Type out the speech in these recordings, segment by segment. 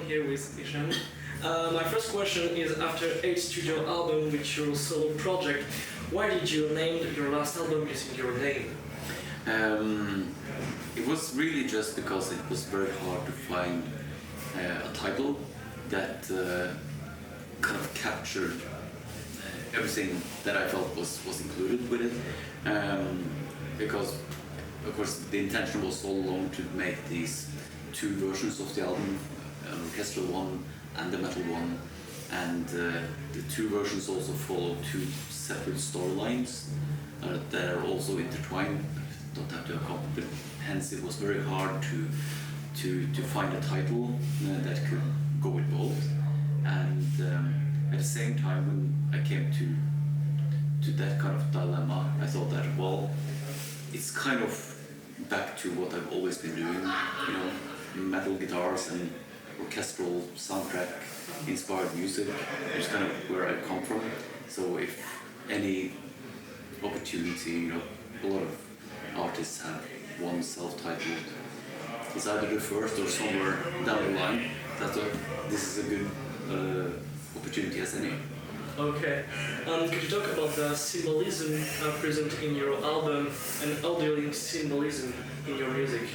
here with Ihsahn. My first question is, after 8 studio albums with your solo project, why did you name your last album using your name? It was really just because it was very hard to find a title that kind of captured everything that I felt was included with it. Because, of course, the intention was all along to make these two versions of the album, an orchestral one and the metal one, and the two versions also follow two separate storylines that are also intertwined. Don't have to accompany, hence it was very hard to find a title that could go with both. And at the same time, when I came to that kind of dilemma, I thought that, well, it's kind of back to what I've always been doing, you know, metal guitars and orchestral soundtrack inspired music. It's kind of where I come from. So if any opportunity, you know, a lot of artists have one self-titled, it's either the first or somewhere down the line. That's this is a good opportunity as any. Okay. Could you talk about the symbolism present in your album and how do you link symbolism in your music?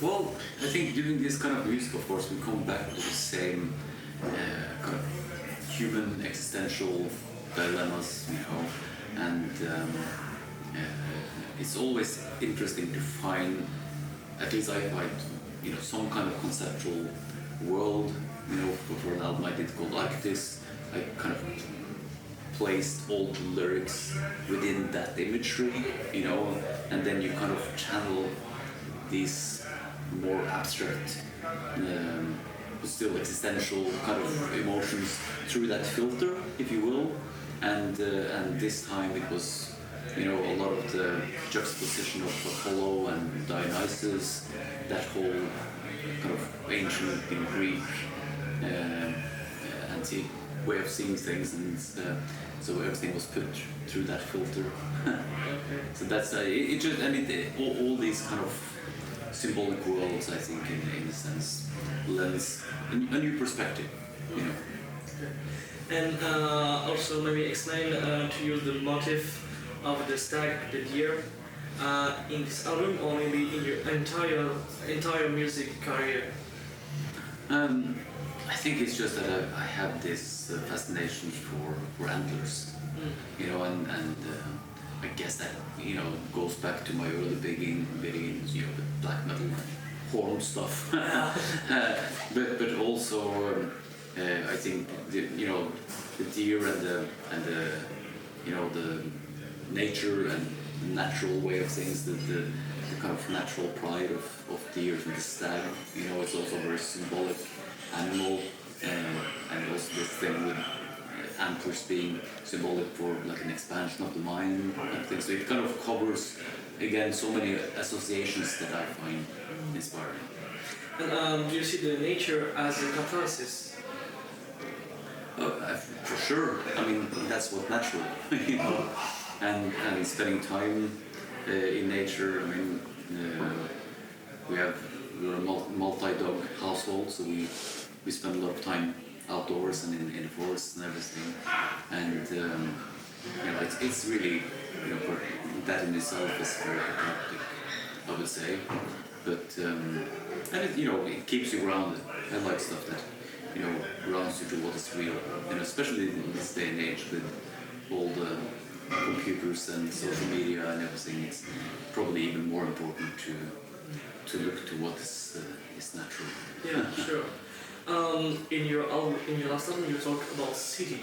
Well, I think doing this kind of music, of course, we come back to the same kind of human existential dilemmas, you know, and it's always interesting to find, at least I find, you know, some kind of conceptual world. You know, for an album I did called Arctis, I kind of placed all the lyrics within that imagery, you know, and then you kind of channel these more abstract, but still existential kind of emotions through that filter, if you will. And this time it was, you know, a lot of the juxtaposition of Apollo and Dionysus, that whole kind of ancient Greek antique way of seeing things, and so everything was put through that filter. So that's it. Just all these kind of symbolic worlds, I think, in a sense, lends a new perspective, you know. And also maybe explain to you the motive of the stag, the deer, in this album, or maybe in your entire music career. I think it's just that I have this fascination for antlers, you know, and I guess that, you know, goes back to my early beginnings, you know, with black metal and horn stuff. but also I think you know, the deer and the you know, the nature and natural way of things, the kind of natural pride of deer and the stag, you know, it's also a very symbolic animal, and also this thing with antlers being symbolic for like an expansion of the mind and things. So it kind of covers, again, so many associations that I find inspiring. And do you see the nature as a catharsis? For sure. I mean, that's what natural, you know. And spending time in nature. I mean, we're a multi-dog household, so we spend a lot of time outdoors and in the forest and everything. And you know, it's really, you know, that in itself is very cathartic, I would say. But and it, you know, it keeps you grounded. I like stuff that, you know, grounds you to what is real. You know, especially in this day and age with all the computers and social media and everything, it's probably even more important to look to what is natural. Yeah, sure. In your last album, you talk about city.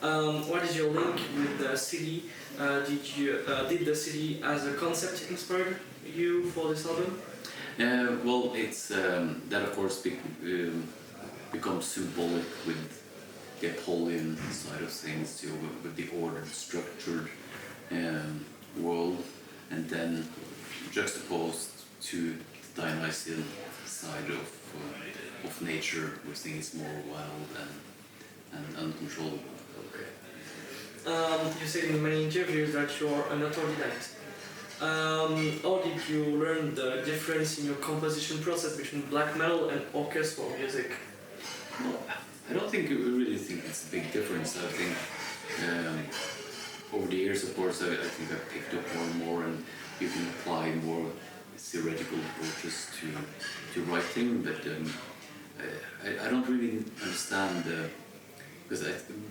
What is your link with the city? Did the city as a concept inspire you for this album? Well, it's that of course becomes symbolic with the Apollonian side of things, you know, with the ordered, structured world, and then juxtaposed to the Dionysian side of nature, which I think is more wild and uncontrollable. Okay. You said in many interviews that you're an autodidact. How did you learn the difference in your composition process between black metal and orchestral music? Well, I don't think really think it's a big difference. I think over the years, of course, I think I've picked up more and more, and you can apply more theoretical approaches to writing. But I don't really understand because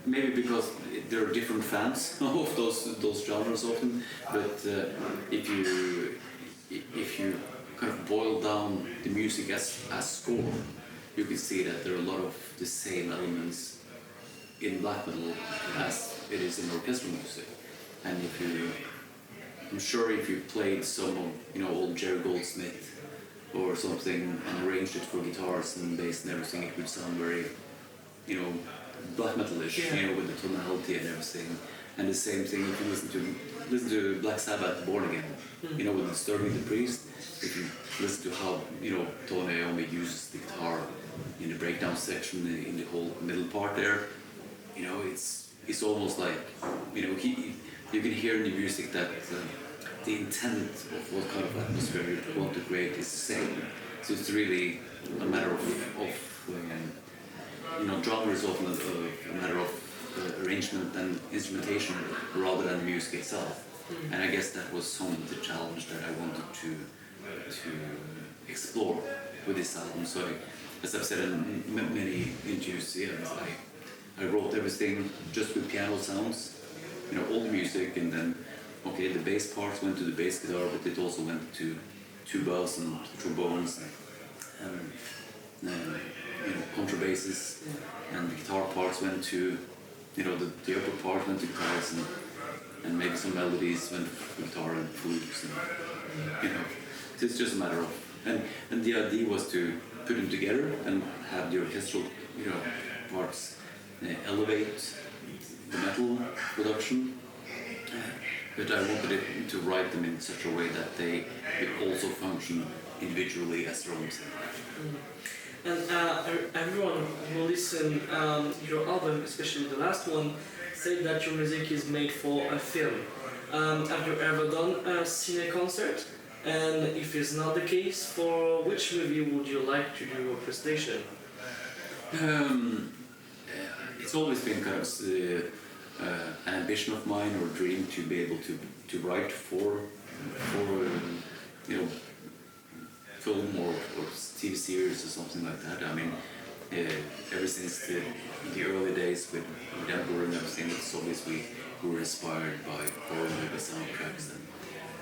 maybe because there are different fans of those genres often. But if you kind of boil down the music as score, you can see that there are a lot of the same elements in black metal as it is in orchestral music. And I'm sure if you played some of old Jerry Goldsmith or something and arranged it for guitars and bass and everything, it would sound very black metalish, with the tonality and everything. And the same thing if you listen to Black Sabbath, Born Again, with Disturbing the Priest. If you listen to how Tony Iommi uses the guitar in the breakdown section in the whole middle part there, it's almost like you can hear in the music that the intent of what kind of atmosphere you want to create is the same. So it's really a matter of genre is often a matter of arrangement and instrumentation rather than the music itself. And I guess that was some of the challenge that I wanted to explore with this album. So as I've said in many interviews, I wrote everything just with piano sounds, all the music, and then the bass parts went to the bass guitar, but it also went to tubas and trombones and contrabasses, and the guitar parts went to the upper part went to guitars, and maybe some melodies went to guitar and flutes, and so it's just a matter of and the idea was to put them together and have the orchestral parts elevate the metal production, but I wanted it to write them in such a way that they could also function individually as their own thing. And everyone who listen your album, especially the last one, said that your music is made for a film. Have you ever done a cine concert? And if it's not the case, for which movie would you like to do a presentation? It's always been kind of an ambition of mine or dream to be able to write for film or TV series or something like that. I mean, ever since the early days with Emperor and everything, it's always we were inspired by horror movie soundtracks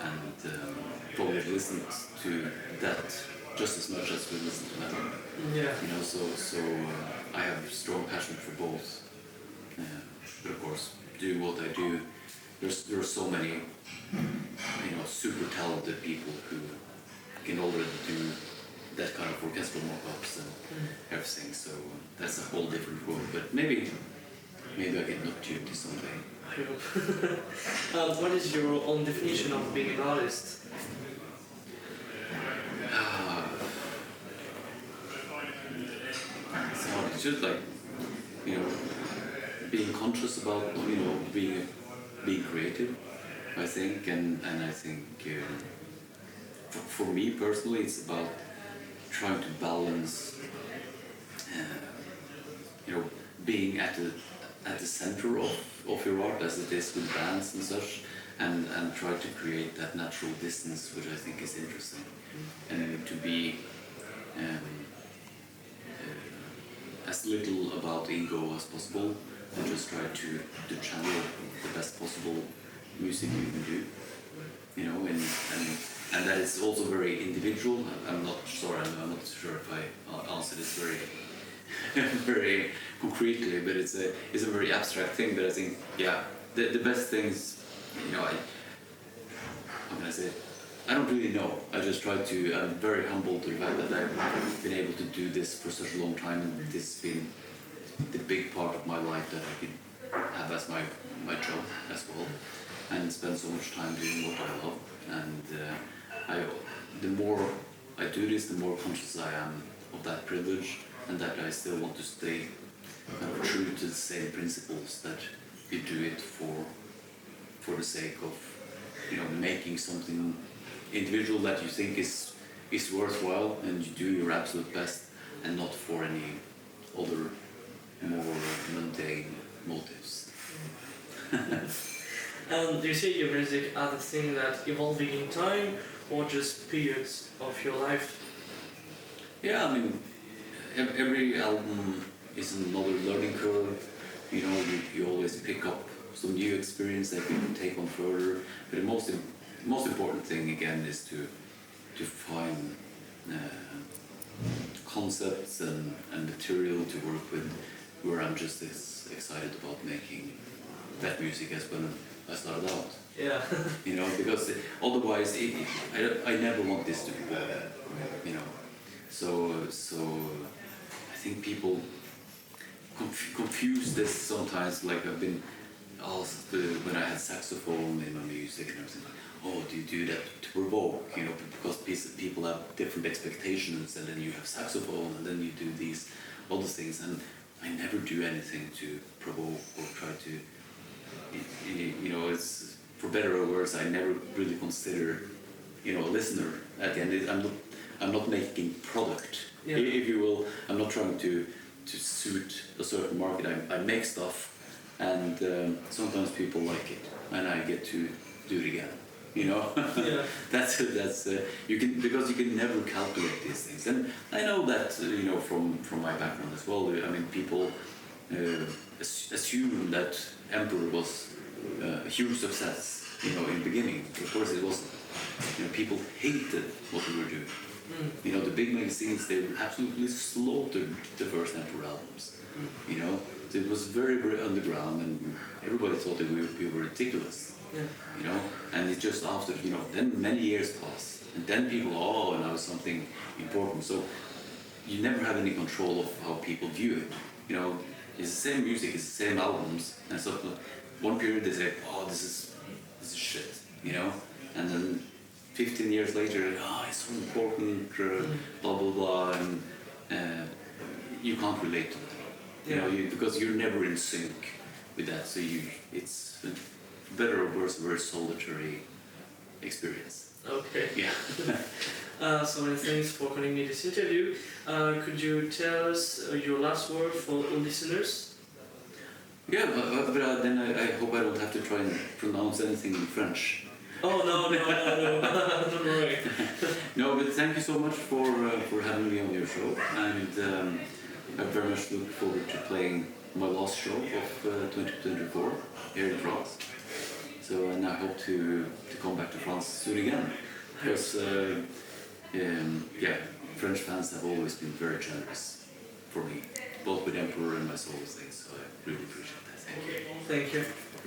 and probably listened to that just as much as we listen to metal. Yeah. So I have a strong passion for both. But of course, doing what I do, there are so many, super talented people who can already do that kind of orchestral mock-ups and everything. So that's a whole different world. But maybe I get an opportunity someday. I hope. What is your own definition of being an artist? It's just like being conscious about being creative, I think, and I think for me personally, it's about trying to balance being at the center of your art as it is with bands and such, and try to create that natural distance, which I think is interesting, and to be as little about ego as possible, and just try to channel the best possible music you can do, and that is also very individual. I'm not sure if I answered this very very concretely, but it's a very abstract thing. But I think the best things, how can I say it? I don't really know. I'm very humbled to the fact that I've been able to do this for such a long time, and this has been the big part of my life that I can have as my job as well, and spend so much time doing what I love. And the more I do this, the more conscious I am of that privilege, and that I still want to stay kind of true to the same principles, that you do it for the sake of making something individual that you think is worthwhile, and you do your absolute best, and not for any other more mundane motives. And do you see your music as a thing that evolving in time, or just periods of your life? Yeah, I mean, every album is another learning curve. You always pick up some new experience that you can take on further. But the most important thing again is to find concepts and material to work with, where I'm just as excited about making that music as when I started out. Yeah. Because otherwise I never want this to be boring. So I think people confuse this sometimes. Like I've been asked when I had saxophone in my music and everything, like, oh, do you do that to provoke? Because people have different expectations, and then you have saxophone, and then you do these other things, and I never do anything to provoke or try to. It's for better or worse. I never really consider, a listener at the end. I'm not making product, if you will. I'm not trying to suit a certain market. I make stuff, and sometimes people like it, and I get to do it again. Yeah. that's because you can never calculate these things, and I know that from my background as well. I mean, people assume that Emperor was a huge success, in the beginning. Of course, it wasn't. People hated what we were doing. The big magazines, they absolutely slaughtered the first Emperor albums. It was very, very underground, and everybody thought that we were ridiculous. Yeah. And it's just after, then many years passed, and then people, now something important. So you never have any control of how people view it. It's the same music, it's the same albums, and so one period they say, oh, this is shit, and then 15 years later, it's so important, blah blah blah, and you can't relate to that, because you're never in sync with that. So it's better or worse, a very solitary experience. Okay. Yeah. So many thanks for calling me this interview. Could you tell us your last word for all listeners? Yeah, but then I hope I don't have to try and pronounce anything in French. Oh no, don't worry. No, but thank you so much for having me on your show, and I very much look forward to playing my last show of 2024 here in France. So, and I hope to come back to France soon again, because French fans have always been very generous for me, both with Emperor and my solo things. So I really appreciate that. Thank you. Thank you.